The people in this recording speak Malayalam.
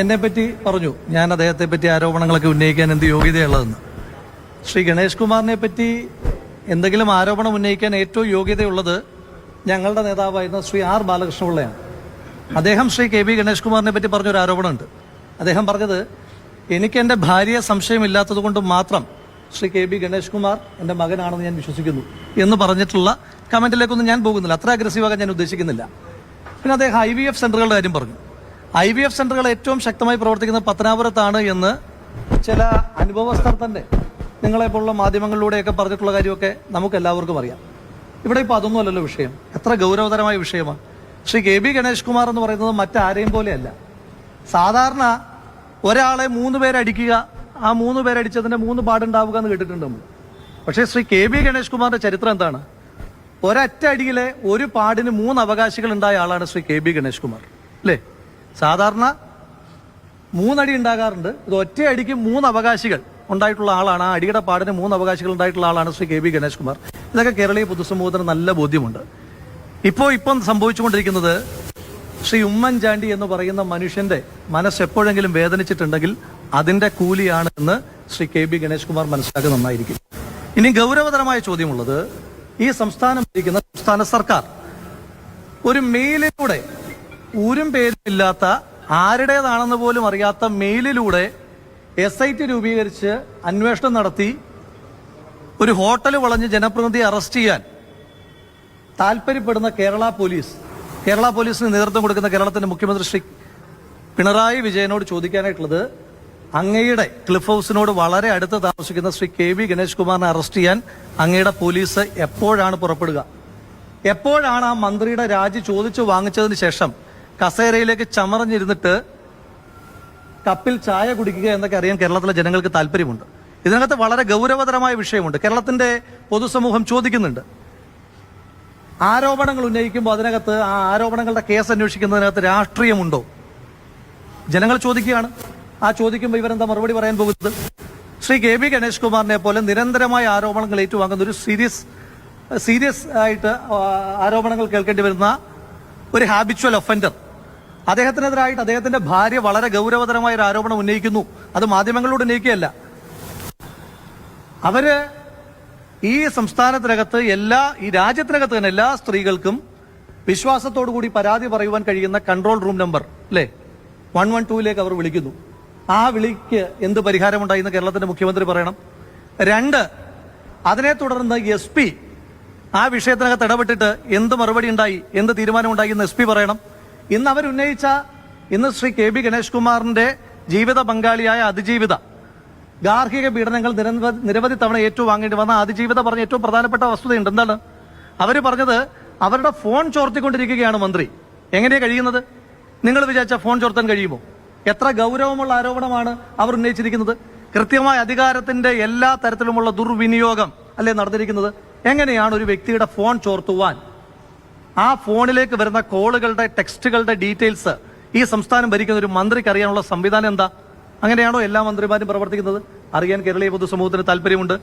എന്നെപ്പറ്റി പറഞ്ഞു, ഞാൻ അദ്ദേഹത്തെ പറ്റി ആരോപണങ്ങളൊക്കെ ഉന്നയിക്കാൻ എന്ത് യോഗ്യതയുള്ളതെന്ന്. ശ്രീ ഗണേഷ് കുമാറിനെ പറ്റി എന്തെങ്കിലും ആരോപണം ഉന്നയിക്കാൻ ഏറ്റവും യോഗ്യതയുള്ളത് ഞങ്ങളുടെ നേതാവായിരുന്ന ശ്രീ ആർ ബാലകൃഷ്ണപിള്ളയാണ്. അദ്ദേഹം ശ്രീ കെ ബി ഗണേഷ് കുമാറിനെ പറ്റി പറഞ്ഞൊരു ആരോപണമുണ്ട്. അദ്ദേഹം പറഞ്ഞത്, എനിക്ക് എൻ്റെ ഭാര്യയെ സംശയമില്ലാത്തത് കൊണ്ട് മാത്രം ശ്രീ കെ ബി ഗണേഷ് കുമാർ എൻ്റെ മകനാണെന്ന് ഞാൻ വിശ്വസിക്കുന്നു എന്ന് പറഞ്ഞിട്ടുള്ള കമന്റിലേക്കൊന്നും ഞാൻ പോകുന്നില്ല. അത്ര അഗ്രസീവാകാൻ ഞാൻ ഉദ്ദേശിക്കുന്നില്ല. പിന്നെ അദ്ദേഹം IVF സെന്ററുകളുടെ കാര്യം പറഞ്ഞു. IVF സെന്ററുകൾ ഏറ്റവും ശക്തമായി പ്രവർത്തിക്കുന്നത് പത്തനാപുരത്താണ് എന്ന് ചില അനുഭവസ്ഥർ തന്നെ നിങ്ങളെപ്പോലുള്ള മാധ്യമങ്ങളിലൂടെയൊക്കെ പറഞ്ഞിട്ടുള്ള കാര്യമൊക്കെ നമുക്ക് എല്ലാവർക്കും അറിയാം. ഇവിടെ ഇപ്പോൾ അതൊന്നും അല്ലല്ലോ വിഷയം. എത്ര ഗൗരവതരമായ വിഷയമാണ്. ശ്രീ കെ ബി ഗണേഷ് കുമാർ എന്ന് പറയുന്നത് മറ്റാരെയും പോലെയല്ല. സാധാരണ ഒരാളെ 3 പേരടിക്കുക, ആ 3 പേരടിച്ചതിന്റെ 3 പാടുണ്ടാവുക എന്ന് കേട്ടിട്ടുണ്ട് നമ്മൾ. പക്ഷേ ശ്രീ കെ ബി ഗണേഷ് കുമാറിന്റെ ചരിത്രം എന്താണ്? ഒരൊറ്റ അടിയിലെ ഒരു പാടിന് 3 അവകാശികൾ ഉണ്ടായ ആളാണ് ശ്രീ കെ ബി ഗണേഷ് കുമാർ, അല്ലേ? സാധാരണ 3 അടി ഉണ്ടാകാറുണ്ട്. ഇത് ഒറ്റ അടിക്ക് 3 അവകാശികൾ ഉണ്ടായിട്ടുള്ള ആളാണ്. ആ അടിയുടെ പാടിന് 3 അവകാശികൾ ഉണ്ടായിട്ടുള്ള ആളാണ് ശ്രീ കെ ബി ഗണേഷ് കുമാർ. ഇതൊക്കെ കേരളീയ പൊതുസമൂഹത്തിന് നല്ല ബോധ്യമുണ്ട്. ഇപ്പം സംഭവിച്ചുകൊണ്ടിരിക്കുന്നത്, ശ്രീ ഉമ്മൻചാണ്ടി എന്ന് പറയുന്ന മനുഷ്യന്റെ മനസ്സ് എപ്പോഴെങ്കിലും വേദനിച്ചിട്ടുണ്ടെങ്കിൽ അതിന്റെ കൂലിയാണ് എന്ന് ശ്രീ കെ ബി ഗണേഷ് കുമാർ മനസ്സിലാക്കുന്നത് നന്നായിരിക്കും. ഇനി ഗൗരവതരമായ ചോദ്യമുള്ളത്, ഈ സംസ്ഥാനം ഭരിക്കുന്ന സംസ്ഥാന സർക്കാർ ഒരു മെയിലിലൂടെ ഊരും പേരുമില്ലാത്ത, ആരുടേതാണെന്ന് പോലും അറിയാത്ത മെയിലിലൂടെ SIT രൂപീകരിച്ച് അന്വേഷണം നടത്തി ഒരു ഹോട്ടൽ വളഞ്ഞ് ജനപ്രതിനിധിയെ അറസ്റ്റ് ചെയ്യാൻ താല്പര്യപ്പെടുന്ന കേരള പോലീസിന് നേതൃത്വം കൊടുക്കുന്ന കേരളത്തിന്റെ മുഖ്യമന്ത്രി ശ്രീ പിണറായി വിജയനോട് ചോദിക്കാനായിട്ടുള്ളത്, അങ്ങയുടെ ക്ലിഫ് ഹൗസിനോട് വളരെ അടുത്ത് താമസിക്കുന്ന ശ്രീ കെ ബി ഗണേഷ് കുമാറിനെ അറസ്റ്റ് ചെയ്യാൻ അങ്ങയുടെ പോലീസ് എപ്പോഴാണ് പുറപ്പെടുക? എപ്പോഴാണ് ആ മന്ത്രിയുടെ രാജി ചോദിച്ചു വാങ്ങിച്ചതിന് ശേഷം കസേരയിലേക്ക് ചമറഞ്ഞിരുന്നിട്ട് കപ്പിൽ ചായ കുടിക്കുക എന്നൊക്കെ അറിയാൻ കേരളത്തിലെ ജനങ്ങൾക്ക് താല്പര്യമുണ്ട്. ഇതിനകത്ത് വളരെ ഗൗരവതരമായ വിഷയമുണ്ട്. കേരളത്തിന്റെ പൊതുസമൂഹം ചോദിക്കുന്നുണ്ട്, ആരോപണങ്ങൾ ഉന്നയിക്കുമ്പോൾ അതിനകത്ത് ആ ആരോപണങ്ങളുടെ കേസ് അന്വേഷിക്കുന്നതിനകത്ത് രാഷ്ട്രീയമുണ്ടോ? ജനങ്ങൾ ചോദിക്കുകയാണ്. ആ ചോദിക്കുമ്പോൾ ഇവരെന്താ മറുപടി പറയാൻ പോകുന്നത്? ശ്രീ കെ ബി ഗണേഷ് കുമാറിനെ പോലെ നിരന്തരമായ ആരോപണങ്ങൾ ഏറ്റുവാങ്ങുന്ന ഒരു സീരിയസ് ആയിട്ട് ആരോപണങ്ങൾ കേൾക്കേണ്ടി വരുന്ന ഒരു ഹാബിച്വൽ ഒഫൻഡർ, അദ്ദേഹത്തിനെതിരായിട്ട് അദ്ദേഹത്തിന്റെ ഭാര്യ വളരെ ഗൗരവതരമായ ഒരു ആരോപണം ഉന്നയിക്കുന്നു. അത് മാധ്യമങ്ങളോട് ഉന്നയിക്കുകയല്ല. അവര് ഈ സംസ്ഥാനത്തിനകത്ത് ഈ രാജ്യത്തിനകത്ത് തന്നെ എല്ലാ സ്ത്രീകൾക്കും വിശ്വാസത്തോടു കൂടി പരാതി പറയുവാൻ കഴിയുന്ന കൺട്രോൾ റൂം നമ്പർ, അല്ലേ, 112ലേക്ക് അവർ വിളിക്കുന്നു. ആ വിളിക്ക് എന്ത് പരിഹാരമുണ്ടായി എന്ന് കേരളത്തിന്റെ മുഖ്യമന്ത്രി പറയണം. 2, അതിനെ തുടർന്ന് SP ആ വിഷയത്തിനകത്ത് ഇടപെട്ടിട്ട് എന്ത് മറുപടി ഉണ്ടായി, എന്ത് തീരുമാനമുണ്ടായി എന്ന് SP പറയണം. ഇന്ന് ശ്രീ കെ ബി ഗണേഷ് കുമാറിന്റെ ജീവിത പങ്കാളിയായ അതിജീവിത ഗാർഹിക പീഡനങ്ങൾ നിരവധി തവണ ഏറ്റുവാങ്ങേണ്ടി വന്ന അതിജീവിത പറഞ്ഞ ഏറ്റവും പ്രധാനപ്പെട്ട വസ്തുതയുണ്ട്. എന്താണ് അവര് പറഞ്ഞത്? അവരുടെ ഫോൺ ചോർത്തിക്കൊണ്ടിരിക്കുകയാണ് മന്ത്രി. എങ്ങനെയാ കഴിയുന്നത്? നിങ്ങൾ വിചാരിച്ച ഫോൺ ചോർത്താൻ കഴിയുമോ? എത്ര ഗൗരവമുള്ള ആരോപണമാണ് അവർ ഉന്നയിച്ചിരിക്കുന്നത്. കൃത്യമായ അധികാരത്തിന്റെ എല്ലാ തരത്തിലുമുള്ള ദുർവിനിയോഗം അല്ലേ നടന്നിരിക്കുന്നത്. എങ്ങനെയാണ് ഒരു വ്യക്തിയുടെ ഫോൺ ചോർത്തുവാൻ? ആ ഫോണിലേക്ക് വരുന്ന കോളുകളുടെ, ടെക്സ്റ്റുകളുടെ ഡീറ്റെയിൽസ് ഈ സംസ്ഥാനം ഭരിക്കുന്ന ഒരു മന്ത്രിക്ക് അറിയാനുള്ള സംവിധാനം എന്താ? അങ്ങനെയാണോ എല്ലാ മന്ത്രിമാരും പ്രവർത്തിക്കുന്നത്? അറിയാൻ കേരളീയ പൊതുസമൂഹത്തിന് താല്പര്യമുണ്ട്.